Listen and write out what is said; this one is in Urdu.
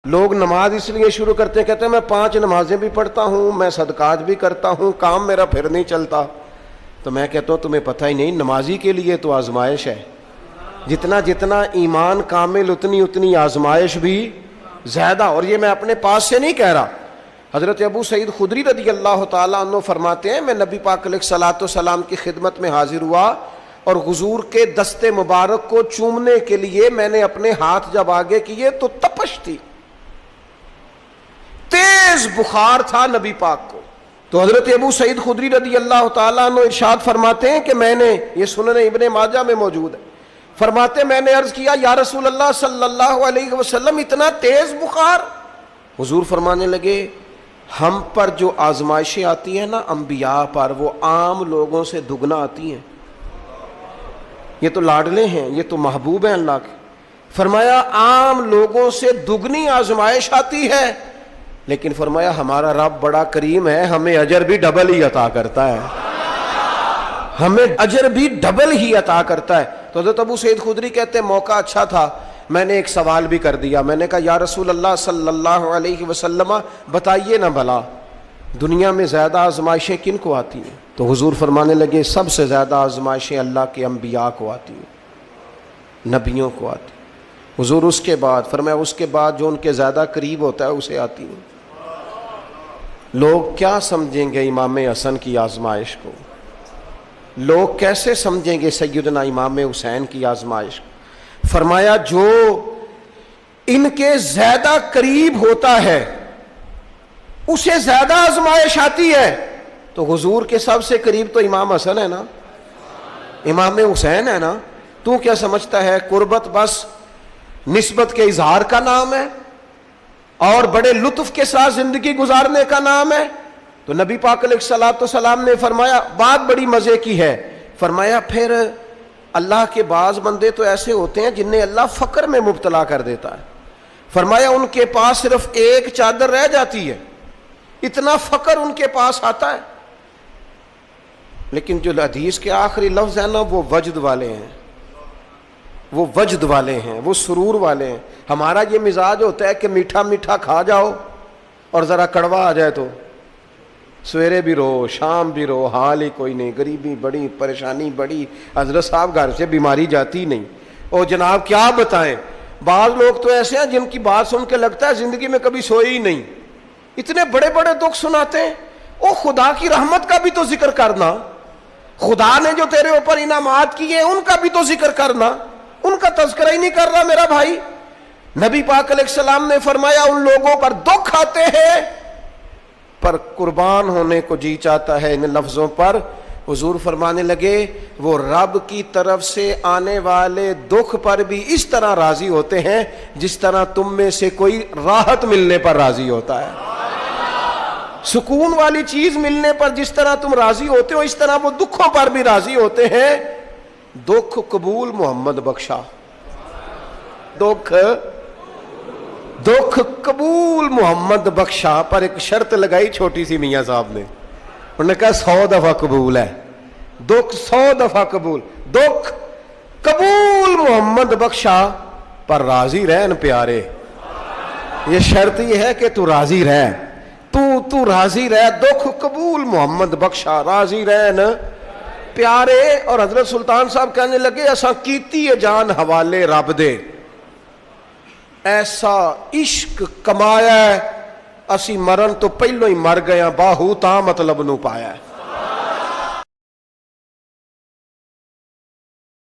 لوگ نماز اس لیے شروع کرتے ہیں، کہتے ہیں میں 5 نمازیں بھی پڑھتا ہوں، میں صدقات بھی کرتا ہوں، کام میرا پھر نہیں چلتا۔ تو میں کہتا ہوں تمہیں پتہ ہی نہیں، نمازی کے لیے تو آزمائش ہے، جتنا جتنا ایمان کامل اتنی آزمائش بھی زیادہ۔ اور یہ میں اپنے پاس سے نہیں کہہ رہا، حضرت ابو سعید خدری رضی اللہ تعالیٰ عنہ فرماتے ہیں میں نبی پاک علیہ الصلوۃ والسلام کی خدمت میں حاضر ہوا اور حضور کے دست مبارک کو چومنے کے لیے میں نے اپنے ہاتھ جب آگے کیے تو تپش تھی، تیز بخار تھا نبی پاک کو۔ تو حضرت ابو سعید خدری رضی اللہ تعالیٰ عنہ ارشاد فرماتے ہیں کہ میں نے، یہ سنن ابن ماجہ میں موجود ہے، فرماتے میں نے عرض کیا یا رسول اللہ صلی اللہ علیہ وسلم اتنا تیز بخار؟ حضور فرمانے لگے ہم پر جو آزمائشیں آتی ہیں نا انبیاء پر، وہ عام لوگوں سے دگنا آتی ہیں۔ یہ تو لاڈلے ہیں، یہ تو محبوب ہیں اللہ کے۔ فرمایا عام لوگوں سے دگنی آزمائش آتی ہے، لیکن فرمایا ہمارا رب بڑا کریم ہے، ہمیں اجر بھی ڈبل ہی عطا کرتا ہے، ہمیں اجر بھی ڈبل ہی عطا کرتا ہے۔ تو حضرت ابو سعید خدری کہتے ہیں موقع اچھا تھا، میں نے ایک سوال بھی کر دیا، میں نے کہا یا رسول اللہ صلی اللہ علیہ وسلم بتائیے نا بھلا دنیا میں زیادہ آزمائشیں کن کو آتی ہیں؟ تو حضور فرمانے لگے سب سے زیادہ آزمائشیں اللہ کے انبیاء کو آتی ہیں، نبیوں کو آتی ہیں۔ حضور اس کے بعد فرمایا اس کے بعد جو ان کے زیادہ قریب ہوتا ہے اسے آتی ہیں۔ لوگ کیا سمجھیں گے امام حسن کی آزمائش کو؟ لوگ کیسے سمجھیں گے سیدنا امام حسین کی آزمائش کو؟ فرمایا جو ان کے زیادہ قریب ہوتا ہے اسے زیادہ آزمائش آتی ہے۔ تو حضور کے سب سے قریب تو امام حسن ہے نا، امام حسین ہے نا، تو کیا سمجھتا ہے قربت بس نسبت کے اظہار کا نام ہے اور بڑے لطف کے ساتھ زندگی گزارنے کا نام ہے؟ تو نبی پاک علیہ الصلوۃ والسلام نے فرمایا بات بڑی مزے کی ہے، فرمایا پھر اللہ کے بعض بندے تو ایسے ہوتے ہیں جنہیں اللہ فقر میں مبتلا کر دیتا ہے، فرمایا ان کے پاس صرف ایک چادر رہ جاتی ہے، اتنا فقر ان کے پاس آتا ہے، لیکن جو حدیث کے آخری لفظ ہے نا وہ وجد والے ہیں، وہ وجد والے ہیں، وہ سرور والے ہیں۔ ہمارا یہ مزاج ہوتا ہے کہ میٹھا میٹھا کھا جاؤ اور ذرا کڑوا آ جائے تو سویرے بھی رو شام بھی رو، حال ہی کوئی نہیں، غریبی بڑی، پریشانی بڑی، حضرت صاحب گھر سے بیماری جاتی نہیں، اور جناب کیا بتائیں بعض لوگ تو ایسے ہیں جن کی بات سن کے لگتا ہے زندگی میں کبھی سوئے ہی نہیں، اتنے بڑے بڑے دکھ سناتے ہیں۔ او خدا کی رحمت کا بھی تو ذکر کرنا، خدا نے جو تیرے اوپر انعامات کیے ان کا بھی تو ذکر کرنا، ان کا تذکرہ ہی نہیں کر رہا میرا بھائی۔ نبی پاک علیہ السلام نے فرمایا ان لوگوں پر دکھ آتے ہیں پر قربان ہونے کو جی چاہتا ہے ان لفظوں پر۔ حضور فرمانے لگے وہ رب کی طرف سے آنے والے دکھ پر بھی اس طرح راضی ہوتے ہیں جس طرح تم میں سے کوئی راحت ملنے پر راضی ہوتا ہے، سکون والی چیز ملنے پر جس طرح تم راضی ہوتے ہو اس طرح وہ دکھوں پر بھی راضی ہوتے ہیں۔ دکھ قبول محمد بخشا، دکھ قبول محمد بخشا، پر ایک شرط لگائی چھوٹی سی میاں صاحب نے، انہوں نے کہا 100 دفعہ قبول ہے، دکھ 100 دفعہ قبول، دکھ قبول محمد بخشا پر راضی رہن پیارے۔ یہ شرط یہ ہے کہ تو راضی رہ، تو راضی رہ، دکھ قبول محمد بخشا، راضی رہن پیارے۔ اور حضرت سلطان صاحب کہنے لگے اساں کیتی ہے جان حوالے رب دے، ایسا عشق کمایا ہے اسی مرن تو پہلو ہی مر گیا، باہو تا مطلب نو پایا ہے۔